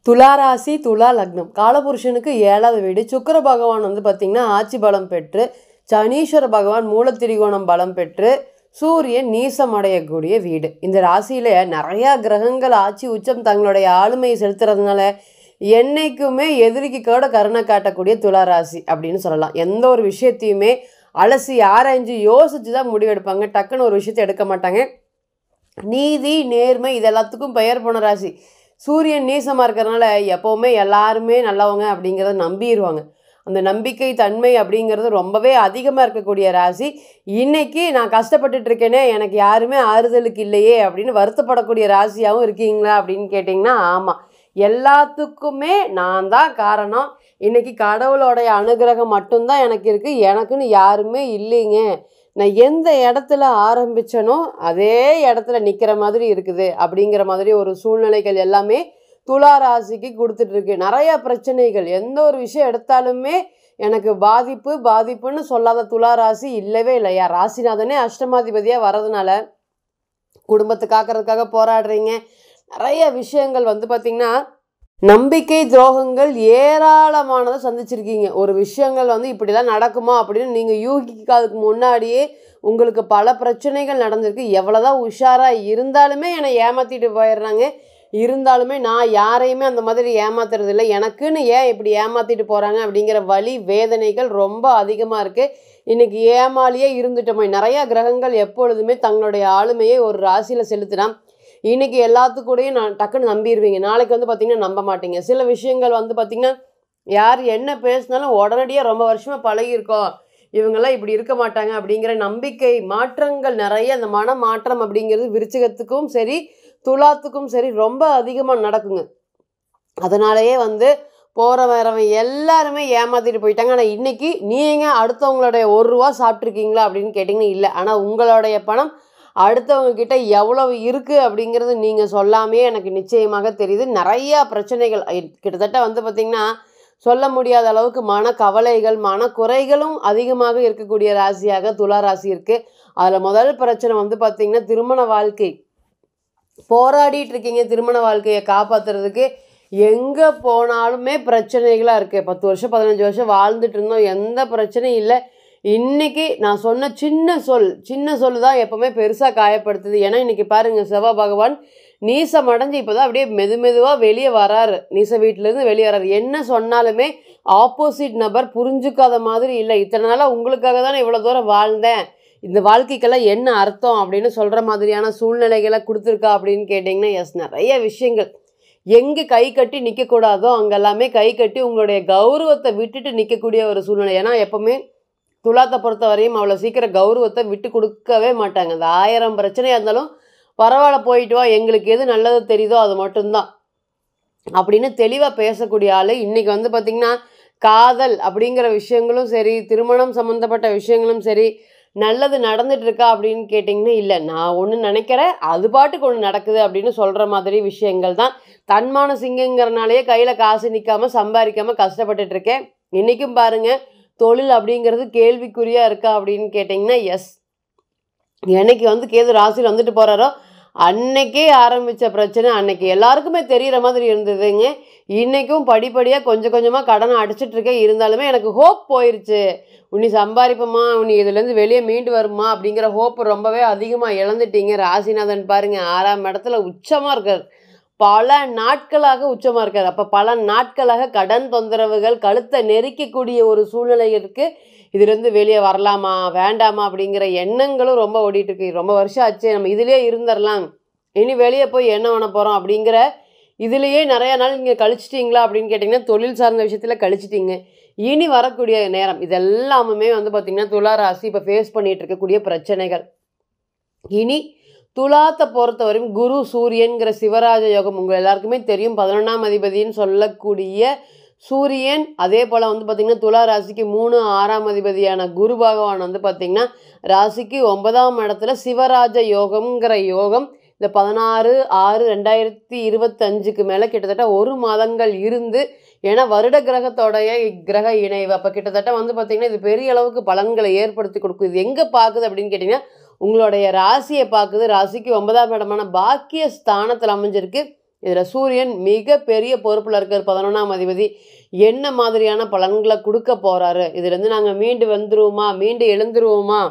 துலா ராசி துலா லக்னம் காலபுருஷனுக்கு 7வது வீடு. சுக்கிர பகவான் வந்து பார்த்திங்கன்னா ஆட்சி பலம் பெற்று, சனீஸ்வர பகவான் மூலத்திரிகோணம் பலம் பெற்று, சூரியன் நீசம் அடையக்கூடிய வீடு. இந்த ராசியில் நிறையா கிரகங்கள் ஆட்சி உச்சம் தங்களுடைய ஆளுமையை செலுத்துறதுனால என்றைக்குமே எதிரிக்கு கூட கருணை காட்டக்கூடிய துலா ராசி அப்படின்னு சொல்லலாம். எந்த ஒரு விஷயத்தையுமே அலசி ஆராய்ஞ்சு யோசிச்சு தான் முடிவெடுப்பாங்க. டக்குன்னு ஒரு விஷயத்தை எடுக்க மாட்டாங்க. நீதி நேர்மை இது எல்லாத்துக்கும் பெயர் போன ராசி. சூரியன் நீசமாக இருக்கிறதுனால எப்போவுமே எல்லாருமே நல்லவங்க அப்படிங்கிறத நம்பிடுவாங்க. அந்த நம்பிக்கை தன்மை அப்படிங்கிறது ரொம்பவே அதிகமாக இருக்கக்கூடிய ராசி. இன்றைக்கி நான் கஷ்டப்பட்டுட்டு இருக்கேனே, எனக்கு யாருமே ஆறுதலுக்கு இல்லையே அப்படின்னு வருத்தப்படக்கூடிய ராசியாகவும் இருக்கீங்களா அப்படின்னு கேட்டிங்கன்னா ஆமாம். எல்லாத்துக்குமே நான் தான் காரணம். இன்றைக்கி கடவுளோடைய அனுகிரகம் மட்டும்தான் எனக்கு இருக்குது. எனக்குன்னு யாருமே இல்லைங்க. நான் எந்த இடத்துல ஆரம்பித்தனோ அதே இடத்துல நிற்கிற மாதிரி இருக்குது அப்படிங்கிற மாதிரி ஒரு சூழ்நிலைகள் எல்லாமே துலா ராசிக்கு கொடுத்துட்ருக்கு. நிறையா பிரச்சனைகள், எந்த ஒரு விஷயம் எடுத்தாலுமே எனக்கு பாதிப்புன்னு சொல்லாத துலா ராசி இல்லவே இல்லையா. ராசிநாதனே அஷ்டமாதிபதியாக வர்றதுனால குடும்பத்தை காக்கிறதுக்காக போராடுறீங்க. நிறைய விஷயங்கள் வந்து பார்த்திங்கன்னா நம்பிக்கை துரோகங்கள் ஏராளமானதை சந்திச்சிருக்கீங்க. ஒரு விஷயங்கள் வந்து இப்படிலாம் நடக்குமா அப்படின்னு நீங்கள் யூகிக்காதுக்கு முன்னாடியே உங்களுக்கு பல பிரச்சனைகள் நடந்திருக்கு. எவ்வளோதான் உஷாராக இருந்தாலுமே என்னை ஏமாற்றிட்டு போயிடுறாங்க. இருந்தாலுமே நான் யாரையுமே அந்த மாதிரி ஏமாத்துறது இல்லை. எனக்குன்னு ஏன் இப்படி ஏமாற்றிட்டு போகிறாங்க அப்படிங்கிற வலி வேதனைகள் ரொம்ப அதிகமாக இருக்குது. இன்றைக்கி ஏமாலியே இருந்துட்டோமே. நிறையா கிரகங்கள் எப்பொழுதுமே தங்களுடைய ஆளுமையை ஒரு ராசியில் செலுத்தினா இன்றைக்கி எல்லாத்துக்கூடையும் நான் டக்குன்னு நம்பிடுவீங்க. நாளைக்கு வந்து பார்த்திங்கன்னா நம்ப மாட்டீங்க. சில விஷயங்கள் வந்து பார்த்திங்கன்னா யார் என்ன பேசினாலும் உடனடியாக ரொம்ப வருஷமாக பழகியிருக்கோம், இவங்கெல்லாம் இப்படி இருக்க மாட்டாங்க அப்படிங்கிற நம்பிக்கை மாற்றங்கள் நிறைய. அந்த மன மாற்றம் அப்படிங்கிறது விருச்சிகத்துக்கும் சரி துலாத்துக்கும் சரி ரொம்ப அதிகமாக நடக்குங்க. அதனாலேயே வந்து போகிற வரவன் எல்லாருமே ஏமாற்றிட்டு போயிட்டாங்க. ஆனால் இன்றைக்கி நீங்கள் அடுத்தவங்களுடைய ₹1 சாப்பிட்ருக்கீங்களா அப்படின்னு கேட்டிங்கன்னா இல்லை. ஆனால் உங்களுடைய பணம் அடுத்தவங்க கிட்ட எவ்வளவு இருக்குது அப்படிங்கிறது நீங்கள் சொல்லாமையே எனக்கு நிச்சயமாக தெரியுது. நிறையா பிரச்சனைகள் கிட்டத்தட்ட வந்து பார்த்திங்கன்னா சொல்ல முடியாத அளவுக்கு மனக்கவலைகள் மனக்குறைகளும் அதிகமாக இருக்கக்கூடிய ராசியாக துலா ராசி இருக்குது. அதில் முதல் பிரச்சனை வந்து பார்த்திங்கன்னா திருமண வாழ்க்கை. போராடிட்டு இருக்கீங்க திருமண வாழ்க்கையை காப்பாற்றுறதுக்கு. எங்கே போனாலுமே பிரச்சனைகளாக இருக்குது. 10 வருஷம் 15 வருஷம் வாழ்ந்துட்டு இருந்தோம், எந்த பிரச்சனையும் இல்லை. இன்றைக்கி நான் சொன்ன சின்ன சொல் தான் எப்போவுமே பெருசாக காயப்படுத்துது. ஏன்னா இன்றைக்கி பாருங்கள், செவ்வாய் பகவான் நீசம் அடைஞ்சு இப்போ தான் அப்படியே மெதுவாக வெளியே வராரு. நீச வீட்டிலேருந்து வெளியே வராரு. என்ன சொன்னாலுமே ஆப்போசிட் நபர் புரிஞ்சுக்காத மாதிரி இல்லை. இத்தனை நாளாக உங்களுக்காக தானே இவ்வளோ தூரம் வாழ்ந்தேன், இந்த வாழ்க்கைக்கெல்லாம் என்ன அர்த்தம் அப்படின்னு சொல்கிற மாதிரியான சூழ்நிலைகளை கொடுத்துருக்கா அப்படின்னு கேட்டிங்கன்னா எஸ், நிறைய விஷயங்கள். எங்கே கை கட்டி நிற்கக்கூடாதோ அங்கெல்லாமே கை கட்டி உங்களுடைய கௌரவத்தை விட்டுட்டு நிற்கக்கூடிய ஒரு சூழ்நிலை. ஏன்னா எப்போவுமே துலாத்தை பொறுத்த வரையும் அவ்வளோ சீக்கிரம் கௌரவத்தை விட்டு கொடுக்கவே மாட்டாங்க. அந்த 1000 பிரச்சனையாக இருந்தாலும் பரவாயில்ல போயிட்டு வா, எங்களுக்கு எது நல்லது தெரியுதோ அது மட்டும்தான் அப்படின்னு தெளிவாக பேசக்கூடிய ஆள். இன்றைக்கி வந்து பார்த்திங்கன்னா காதல் அப்படிங்கிற விஷயங்களும் சரி, திருமணம் சம்மந்தப்பட்ட விஷயங்களும் சரி, நல்லது நடந்துகிட்ருக்கா அப்படின்னு கேட்டிங்கன்னா இல்லை, நான் ஒன்று நினைக்கிறேன் அது பாட்டுக்கு ஒன்று நடக்குது அப்படின்னு சொல்கிற மாதிரி விஷயங்கள் தான். தன்மான சிங்கங்கிறனாலேயே கையில் காசு நிற்காமல் சம்பாதிக்காமல் கஷ்டப்பட்டுட்ருக்கேன். இன்றைக்கும் பாருங்கள், தொழில் அப்படிங்கிறது கேள்விக்குறியாக இருக்கா அப்படின்னு கேட்டிங்கன்னா எஸ். என்னைக்கு வந்து கேது ராசியில் வந்துட்டு போகிறாரோ அன்னைக்கே ஆரம்பித்த பிரச்சனை அன்னைக்கு எல்லாருக்குமே தெரிகிற மாதிரி இருந்ததுங்க. இன்றைக்கும் படிப்படியாக கொஞ்சம் கொஞ்சமாக கடனை அடைச்சிட்ருக்கேன். இருந்தாலுமே எனக்கு ஹோப் போயிடுச்சு. உன்னி சம்பாதிப்போமா, உன்னி இதுலேருந்து வெளியே மீண்டு வருமா அப்படிங்கிற ஹோப் ரொம்பவே அதிகமாக இழந்துட்டீங்க. ராசிநாதன் பாருங்கள் 6ஆம் இடத்துல உச்சமாக இருக்கார். பல நாட்களாக உச்சமாக இருக்கார். அப்போ பல நாட்களாக கடன் தொந்தரவுகள் கழுத்தை நெரிக்கக்கூடிய ஒரு சூழ்நிலை இருக்குது. இதுலேருந்து வெளியே வரலாமா வேண்டாமா அப்படிங்கிற எண்ணங்களும் ரொம்ப ஓடிட்டுருக்கு. ரொம்ப வருஷம் ஆச்சு, நம்ம இதிலே இருந்துடலாம், இனி வெளியே போய் என்ன பண்ண போகிறோம் அப்படிங்கிற இதுலேயே நிறையா நாள் நீங்கள் கழிச்சிட்டிங்களா அப்படின்னு கேட்டிங்கன்னா தொழில் சார்ந்த விஷயத்தில் கழிச்சிட்டிங்க. இனி வரக்கூடிய நேரம் இதெல்லாமுமே வந்து பார்த்திங்கன்னா துலா ராசி இப்போ ஃபேஸ் பண்ணிகிட்டு இருக்கக்கூடிய பிரச்சனைகள். இனி துலாத்தை பொறுத்தவரையும் குரு சூரியன்கிற சிவராஜ யோகம் உங்கள் எல்லாருக்குமே தெரியும். 11ஆம் அதிபதின்னு சொல்லக்கூடிய சூரியன், அதே போல் வந்து பார்த்திங்கன்னா துலா ராசிக்கு 3 6ஆம் அதிபதியான குரு பகவான் வந்து பார்த்திங்கன்னா ராசிக்கு 9ஆம் இடத்துல சிவராஜ யோகம்ங்கிற யோகம் இந்த 16/6/2025 மேலே கிட்டத்தட்ட 1 மாதங்கள் இருந்து, ஏன்னா வருட கிரகத்தோடைய கிரக இணைவு. அப்போ கிட்டத்தட்ட வந்து பார்த்திங்கன்னா இது பெரிய அளவுக்கு பலன்களை ஏற்படுத்தி கொடுக்கும். இது எங்கே பார்க்குது அப்படின்னு கேட்டிங்கன்னா உங்களுடைய ராசியை பார்க்குது. ராசிக்கு 9ஆம் இடமான பாக்கிய ஸ்தானத்தில் அமைஞ்சிருக்கு. இதில் சூரியன் மிக பெரிய பொறுப்பில் இருக்கார், 11ஆம் அதிபதி. என்ன மாதிரியான பலன்களை கொடுக்க போகிறாரு, இதுலேருந்து நாங்கள் மீண்டு வந்துருவோமா, மீண்டு எழுந்துருவோமா,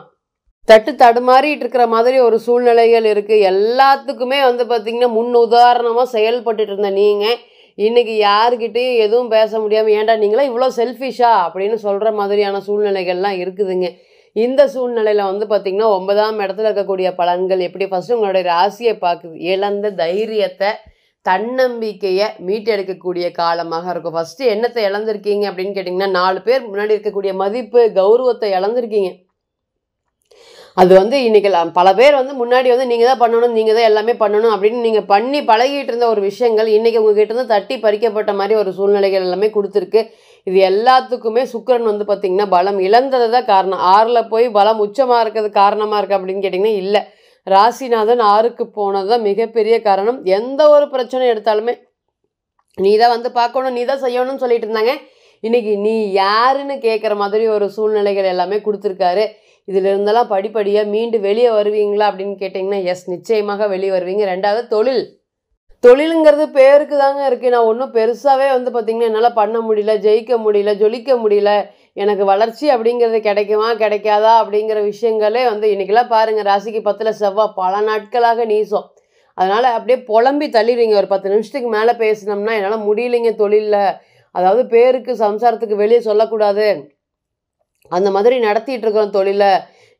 தடுமாறிட்டு இருக்கிற மாதிரி ஒரு சூழ்நிலைகள் இருக்குது. எல்லாத்துக்குமே வந்து பார்த்திங்கன்னா முன் உதாரணமாக செயல்பட்டுட்டு இருந்த நீங்கள் இன்றைக்கி யாருக்கிட்டையும் எதுவும் பேச முடியாமல், ஏன்டா நீங்களாம் இவ்வளோ செல்ஃபிஷா அப்படின்னு சொல்கிற மாதிரியான சூழ்நிலைகள்லாம் இருக்குதுங்க. இந்த சூழ்நிலையில் வந்து பார்த்திங்கன்னா 9ஆம் இடத்துல இருக்கக்கூடிய பலன்கள் எப்படி, ஃபஸ்ட்டு உங்களுடைய ராசியை பார்க்குது. இழந்த தைரியத்தை, தன்னம்பிக்கையை மீட்டெடுக்கக்கூடிய காலமாக இருக்கும். ஃபஸ்ட்டு என்னத்தை இழந்திருக்கீங்க அப்படின்னு கேட்டிங்கன்னா, 4 பேர் முன்னாடி இருக்கக்கூடிய மதிப்பு, கௌரவத்தை இழந்திருக்கீங்க. அது வந்து இன்றைக்கி பல பேர் வந்து முன்னாடி வந்து நீங்கள் தான் பண்ணணும், நீங்கள் தான் எல்லாமே பண்ணணும் அப்படின்னு நீங்கள் பண்ணி பழகிட்டு இருந்த ஒரு விஷயங்கள் இன்றைக்கி உங்ககிட்ட இருந்து தட்டி பறிக்கப்பட்ட மாதிரி ஒரு சூழ்நிலைகள் எல்லாமே கொடுத்துருக்கு. இது எல்லாத்துக்குமே சுக்கிரன் வந்து பார்த்திங்கன்னா பலம் இழந்தது தான் காரணம். 6ல் போய் பலம் உச்சமாக இருக்கிறது காரணமாக இருக்குது அப்படின்னு கேட்டிங்கன்னா இல்லை. ராசிநாதன் 6க்கு போனது தான் மிகப்பெரிய காரணம். எந்த ஒரு பிரச்சனை எடுத்தாலுமே நீ தான் வந்து பார்க்கணும், நீ தான் செய்யணும்னு சொல்லிட்டு இருந்தாங்க. இன்றைக்கி நீ யாருன்னு கேட்குற மாதிரி ஒரு சூழ்நிலைகள் எல்லாமே கொடுத்துருக்காரு. இதில் இருந்தெல்லாம் படிப்படியாக மீண்டு வெளியே வருவீங்களா அப்படின்னு கேட்டிங்கன்னா எஸ், நிச்சயமாக வெளியே வருவீங்க. 2வது தொழிலுங்கிறது பேருக்கு தாங்க இருக்குது. நான் ஒன்றும் பெருசாகவே வந்து பார்த்திங்கன்னா என்னால் பண்ண முடியல, ஜெயிக்க முடியல, ஜொலிக்க முடியல, எனக்கு வளர்ச்சி அப்படிங்கிறது கிடைக்குமா கிடைக்காதா அப்படிங்கிற விஷயங்களே வந்து இன்றைக்கெல்லாம் பாருங்கள், ராசிக்கு 10ல் செவ்வாய் பல நாட்களாக நீசம். அதனால் அப்படியே புலம்பி தள்ளிடுவீங்க. ஒரு 10 நிமிஷத்துக்கு மேலே பேசினோம்னா என்னால் முடியலைங்க தொழிலில், அதாவது பேருக்கு சம்சாரத்துக்கு வெளியே சொல்லக்கூடாது, அந்த மாதிரி நடத்திட்டு இருக்கிறோம் தொழிலை.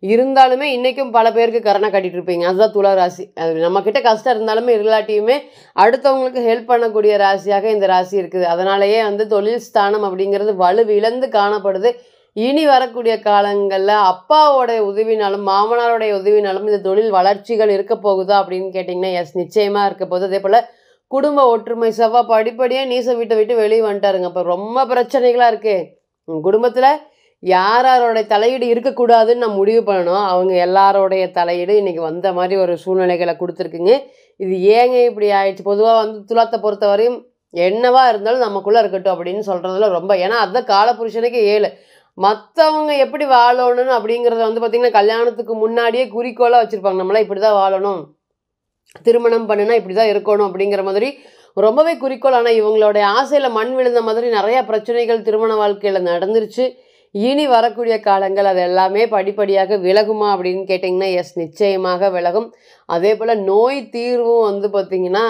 இருந்தாலுமே இன்றைக்கும் பல பேருக்கு கரணை கட்டிகிட்டு இருப்பீங்க. அதுதான் துலா ராசி. அது நம்மக்கிட்ட கஷ்டம் இருந்தாலுமே இல்லாட்டியுமே அடுத்தவங்களுக்கு ஹெல்ப் பண்ணக்கூடிய ராசியாக இந்த ராசி இருக்குது. அதனாலேயே வந்து தொழில் ஸ்தானம் அப்படிங்கிறது வலுவிழந்து காணப்படுது. இனி வரக்கூடிய காலங்களில் அப்பாவோடைய உதவினாலும் மாமனாரோடைய உதவினாலும் இந்த தொழில் வளர்ச்சிகள் இருக்க போகுதா அப்படின்னு கேட்டிங்கன்னா எஸ், நிச்சயமாக இருக்க போகுது. அதே போல் குடும்ப ஒற்றுமை, செவ்வாய் படிப்படியாக நீச வீட்டை விட்டு வெளியே வந்துட்டாருங்க. இப்போ ரொம்ப பிரச்சனைகளாக இருக்குது குடும்பத்தில். யாரோடைய தலையீடு இருக்கக்கூடாதுன்னு நான் முடிவு பண்ணணும், அவங்க எல்லாரோடைய தலையீடு இன்றைக்கி வந்த மாதிரி ஒரு சூழ்நிலைகளை கொடுத்துருக்குங்க. இது ஏங்க இப்படி ஆயிடுச்சு? பொதுவாக வந்து துலாத்தை பொறுத்த வரையும் என்னவா இருந்தாலும் நமக்குள்ளே இருக்கட்டும் அப்படின்னு சொல்கிறதுல ரொம்ப, ஏன்னா அதுதான் காலபுருஷனுக்கு 7. மற்றவங்க எப்படி வாழணும்னு அப்படிங்கிறத வந்து பார்த்திங்கன்னா கல்யாணத்துக்கு முன்னாடியே குறிக்கோளாக வச்சுருப்பாங்க. நம்மளாம் இப்படி தான் வாழணும், திருமணம் பண்ணுனா இப்படி தான் இருக்கணும் அப்படிங்கிற மாதிரி ரொம்பவே குறிக்கோள். ஆனால் இவங்களுடைய ஆசையில் மண் விழுந்த மாதிரி நிறையா பிரச்சனைகள் திருமண வாழ்க்கையில் நடந்துருச்சு. இனி வரக்கூடிய காலங்கள் அது எல்லாமே படிப்படியாக விலகுமா அப்படின்னு கேட்டிங்கன்னா எஸ், நிச்சயமாக விலகும். அதே போல் நோய் தீர்வும் வந்து பார்த்திங்கன்னா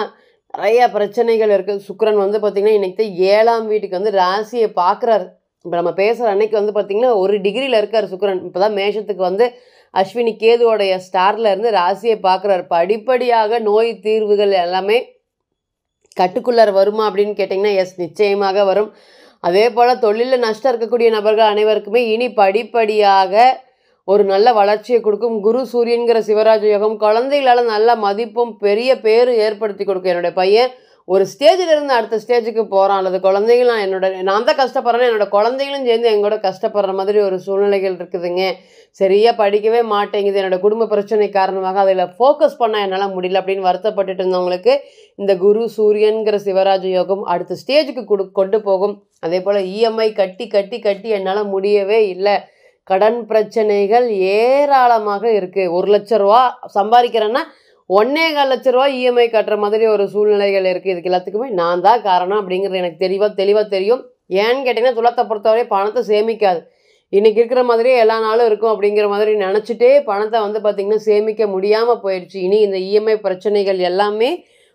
நிறையா பிரச்சனைகள் இருக்குது. சுக்கிரன் வந்து பார்த்திங்கன்னா இன்றைக்கி தான் 7ஆம் வீட்டுக்கு வந்து ராசியை பார்க்குறாரு. இப்போ நம்ம பேசுகிற அன்னைக்கு வந்து பார்த்திங்கன்னா 1 டிகிரியில் இருக்கார் சுக்கிரன். இப்போ தான் மேஷத்துக்கு வந்து அஸ்வினி கேதுவோடைய ஸ்டாரில் இருந்து ராசியை பார்க்குறாரு. படிப்படியாக நோய் தீர்வுகள் எல்லாமே கட்டுக்குள்ளார வருமா அப்படின்னு கேட்டிங்கன்னா எஸ், நிச்சயமாக வரும். அதே போல் தொழிலில் நஷ்டம் இருக்கக்கூடிய நபர்கள் அனைவருக்குமே இனி படிப்படியாக ஒரு நல்ல வளர்ச்சியை கொடுக்கும். குரு சூரியன்கிற சிவராஜ யோகம் குழந்தைகளால் நல்ல மதிப்பும் பெரிய பேர் ஏற்படுத்தி கொடுக்கும். என்னுடைய பையன் ஒரு ஸ்டேஜிலிருந்து அடுத்த ஸ்டேஜுக்கு போகிறான், அல்லது குழந்தைகள் நான் தான் கஷ்டப்படுறேன், என்னோடய குழந்தைகளும் சேர்ந்து எங்கூட கஷ்டப்படுற மாதிரி ஒரு சூழ்நிலைகள் இருக்குதுங்க. சரியாக படிக்கவே மாட்டேங்குது, என்னோடய குடும்ப பிரச்சனை காரணமாக அதில் ஃபோக்கஸ் பண்ண என்னால் முடியல அப்படின்னு வருத்தப்பட்டுட்டு இருந்தவங்களுக்கு இந்த குரு சூரியன்கிற சிவராஜ யோகம் அடுத்த ஸ்டேஜுக்கு கொண்டு போகும். அதே போல் இஎம்ஐ கட்டி கட்டி கட்டி என்னால் முடியவே இல்லை, கடன் பிரச்சனைகள் ஏராளமாக இருக்குது. 1 லட்ச ரூபா சம்பாதிக்கிறேன்னா 1.25 லட்ச ரூபா இஎம்ஐ கட்டுற மாதிரி ஒரு சூழ்நிலைகள் இருக்குது. இதுக்கு எல்லாத்துக்குமே நான் தான் காரணம் அப்படிங்கிறது எனக்கு தெளிவாக தெரியும். ஏன்னு கேட்டிங்கன்னா துலாத்தை பொறுத்தவரை பணத்தை சேமிக்காது. இன்றைக்கி இருக்கிற மாதிரியே எல்லா நாளும் இருக்கும் அப்படிங்கிற மாதிரி நினச்சிட்டே பணத்தை வந்து பார்த்திங்கன்னா சேமிக்க முடியாமல் போயிடுச்சு. இனி இந்த இஎம்ஐ பிரச்சனைகள் எல்லாமே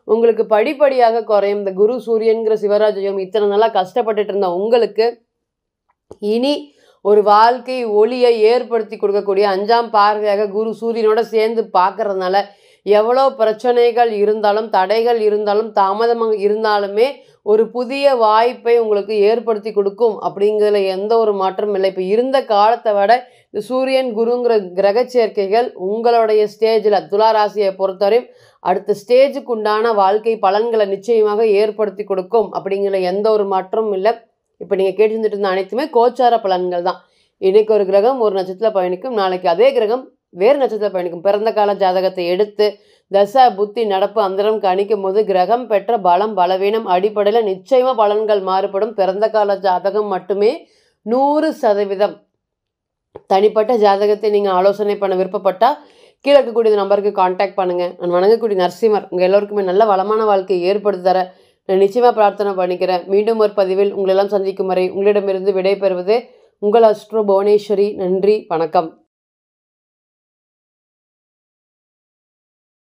உங்களுக்கு படிப்படியாக குறையும். இந்த குரு சூரியன்கிற சிவராஜயம் இத்தனை நாளாக கஷ்டப்பட்டுட்டு இருந்த உங்களுக்கு இனி ஒரு வாழ்க்கை ஒளியை ஏற்படுத்தி கொடுக்கக்கூடிய 5ஆம் பார்வையாக குரு சூரியனோட சேர்ந்து பார்க்கறதுனால எவ்வளோ பிரச்சனைகள் இருந்தாலும், தடைகள் இருந்தாலும், தாமதமாக இருந்தாலுமே ஒரு புதிய வாய்ப்பை உங்களுக்கு ஏற்படுத்தி கொடுக்கும் அப்படிங்கிறதுல எந்த ஒரு மாற்றமும் இல்லை. இப்போ இருந்த காலத்தை விட இந்த சூரியன் குருங்கிற கிரக சேர்க்கைகள் உங்களுடைய ஸ்டேஜில் துலா ராசியை பொறுத்தவரையும் அடுத்த ஸ்டேஜுக்கு உண்டான வாழ்க்கை பலன்களை நிச்சயமாக ஏற்படுத்தி கொடுக்கும் அப்படிங்கிற எந்த ஒரு மாற்றமும் இல்லை. இப்போ நீங்கள் கேட்டுருந்துட்டு இருந்த அனைத்துமே கோச்சார பலன்கள் தான். இன்றைக்கி ஒரு கிரகம் ஒரு நட்சத்திரத்தில் பயணிக்கும், நாளைக்கு அதே கிரகம் வேறு நட்சத்திரத்தில் பயணிக்கும். பிறந்த கால ஜாதகத்தை எடுத்து தசா புத்தி நடப்பு அந்தரம் கணிக்கும் போது கிரகம் பெற்ற பலம் பலவீனம் அடிப்படையில் நிச்சயமாக பலன்கள் மாறுபடும். பிறந்த கால ஜாதகம் மட்டுமே 100%. தனிப்பட்ட ஜாதகத்தை நீங்கள் ஆலோசனை பண்ண விருப்பப்பட்டால் கீழே இருக்கக்கூடிய நம்பருக்கு காண்டாக்ட் பண்ணுங்கள். நான் வணங்கக்கூடிய நரசிம்மர் உங்கள் எல்லோருக்குமே நல்ல வளமான வாழ்க்கையை ஏற்படுத்தி தர நான் நிச்சயமாக பிரார்த்தனை பண்ணிக்கிறேன். மீண்டும் ஒரு பதிவில் உங்களெல்லாம் சந்திக்கும் வரை உங்களிடமிருந்து விடைபெறுவது உங்கள் அஸ்ட்ரோ புவனேஸ்வரி. நன்றி, வணக்கம்.